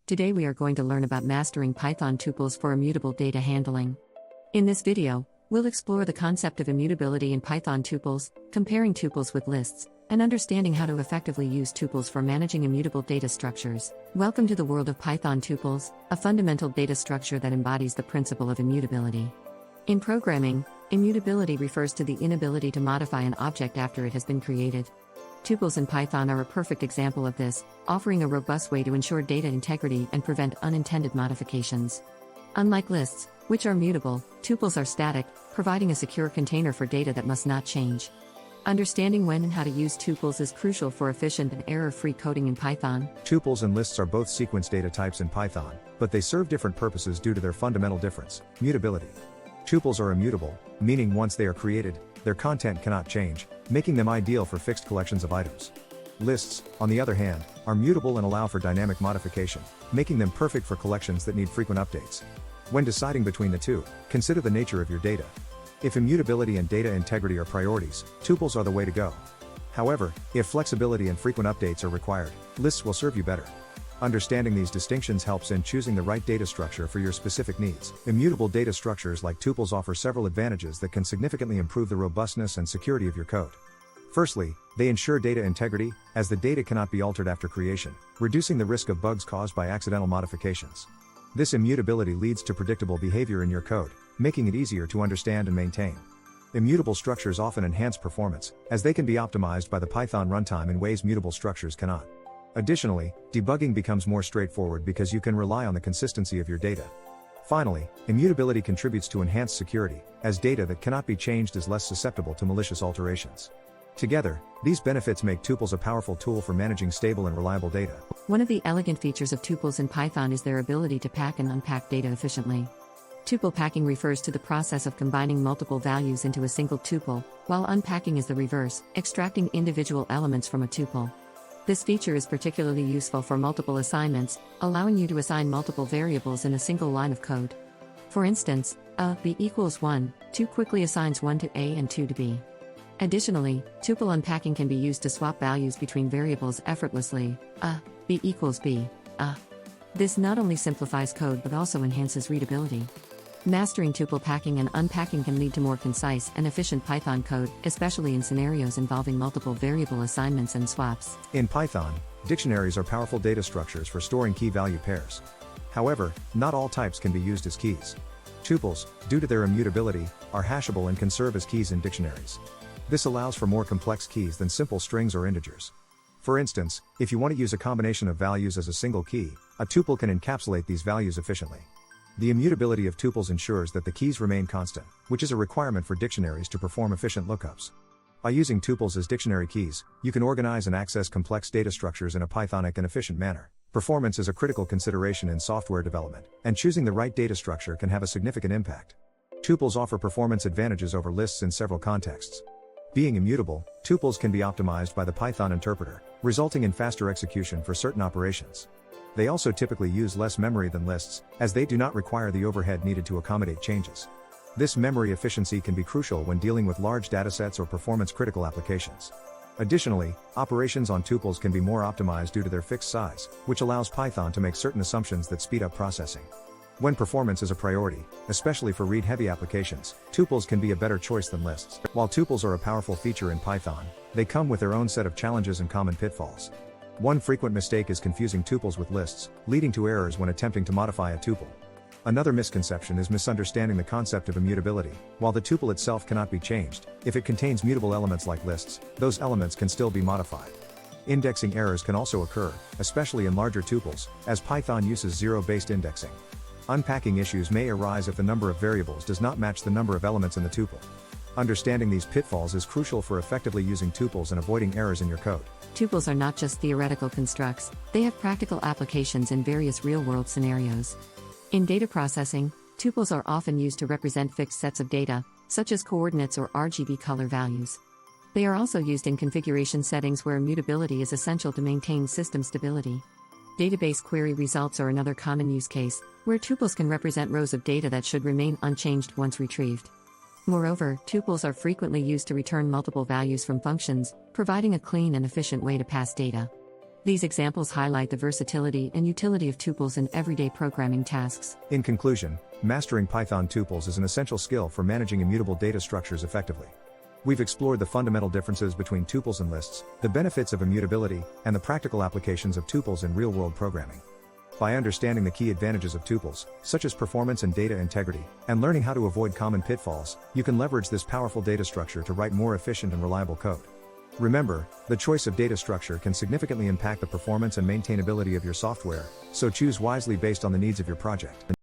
Today we are going to learn about mastering Python tuples for immutable data handling. In this video, we'll explore the concept of immutability in Python tuples, comparing tuples with lists, and understanding how to effectively use tuples for managing immutable data structures. Welcome to the world of Python tuples, a fundamental data structure that embodies the principle of immutability. In programming, immutability refers to the inability to modify an object after it has been created. Tuples in Python are a perfect example of this, offering a robust way to ensure data integrity and prevent unintended modifications. Unlike lists, which are mutable, tuples are static, providing a secure container for data that must not change. Understanding when and how to use tuples is crucial for efficient and error-free coding in Python. Tuples and lists are both sequence data types in Python, but they serve different purposes due to their fundamental difference: mutability. Tuples are immutable, meaning once they are created, their content cannot change, making them ideal for fixed collections of items. Lists, on the other hand, are mutable and allow for dynamic modification, making them perfect for collections that need frequent updates. When deciding between the two, consider the nature of your data. If immutability and data integrity are priorities, tuples are the way to go. However, if flexibility and frequent updates are required, lists will serve you better. Understanding these distinctions helps in choosing the right data structure for your specific needs. Immutable data structures like tuples offer several advantages that can significantly improve the robustness and security of your code. Firstly, they ensure data integrity, as the data cannot be altered after creation, reducing the risk of bugs caused by accidental modifications. This immutability leads to predictable behavior in your code, making it easier to understand and maintain. Immutable structures often enhance performance, as they can be optimized by the Python runtime in ways mutable structures cannot. Additionally, debugging becomes more straightforward because you can rely on the consistency of your data. Finally, immutability contributes to enhanced security, as data that cannot be changed is less susceptible to malicious alterations. Together, these benefits make tuples a powerful tool for managing stable and reliable data. One of the elegant features of tuples in Python is their ability to pack and unpack data efficiently. Tuple packing refers to the process of combining multiple values into a single tuple, while unpacking is the reverse, extracting individual elements from a tuple. This feature is particularly useful for multiple assignments, allowing you to assign multiple variables in a single line of code. For instance, b equals 1, 2 quickly assigns 1 to a and 2 to b. Additionally, tuple unpacking can be used to swap values between variables effortlessly, b equals b, This not only simplifies code but also enhances readability. Mastering tuple packing and unpacking can lead to more concise and efficient Python code, especially in scenarios involving multiple variable assignments and swaps. In Python, dictionaries are powerful data structures for storing key-value pairs. However, not all types can be used as keys. Tuples, due to their immutability, are hashable and can serve as keys in dictionaries. This allows for more complex keys than simple strings or integers. For instance, if you want to use a combination of values as a single key, a tuple can encapsulate these values efficiently. The immutability of tuples ensures that the keys remain constant, which is a requirement for dictionaries to perform efficient lookups. By using tuples as dictionary keys, you can organize and access complex data structures in a Pythonic and efficient manner. Performance is a critical consideration in software development, and choosing the right data structure can have a significant impact. Tuples offer performance advantages over lists in several contexts. Being immutable, tuples can be optimized by the Python interpreter, resulting in faster execution for certain operations. They also typically use less memory than lists, as they do not require the overhead needed to accommodate changes. This memory efficiency can be crucial when dealing with large datasets or performance-critical applications. Additionally, operations on tuples can be more optimized due to their fixed size, which allows Python to make certain assumptions that speed up processing. When performance is a priority, especially for read-heavy applications, tuples can be a better choice than lists. While tuples are a powerful feature in Python, they come with their own set of challenges and common pitfalls. One frequent mistake is confusing tuples with lists, leading to errors when attempting to modify a tuple. Another misconception is misunderstanding the concept of immutability. While the tuple itself cannot be changed, if it contains mutable elements like lists, those elements can still be modified. Indexing errors can also occur, especially in larger tuples, as Python uses zero-based indexing. Unpacking issues may arise if the number of variables does not match the number of elements in the tuple. Understanding these pitfalls is crucial for effectively using tuples and avoiding errors in your code. Tuples are not just theoretical constructs, they have practical applications in various real-world scenarios. In data processing, tuples are often used to represent fixed sets of data, such as coordinates or RGB color values. They are also used in configuration settings where immutability is essential to maintain system stability. Database query results are another common use case, where tuples can represent rows of data that should remain unchanged once retrieved. Moreover, tuples are frequently used to return multiple values from functions, providing a clean and efficient way to pass data. These examples highlight the versatility and utility of tuples in everyday programming tasks. In conclusion, mastering Python tuples is an essential skill for managing immutable data structures effectively. We've explored the fundamental differences between tuples and lists, the benefits of immutability, and the practical applications of tuples in real-world programming. By understanding the key advantages of tuples, such as performance and data integrity, and learning how to avoid common pitfalls, you can leverage this powerful data structure to write more efficient and reliable code. Remember, the choice of data structure can significantly impact the performance and maintainability of your software, so choose wisely based on the needs of your project.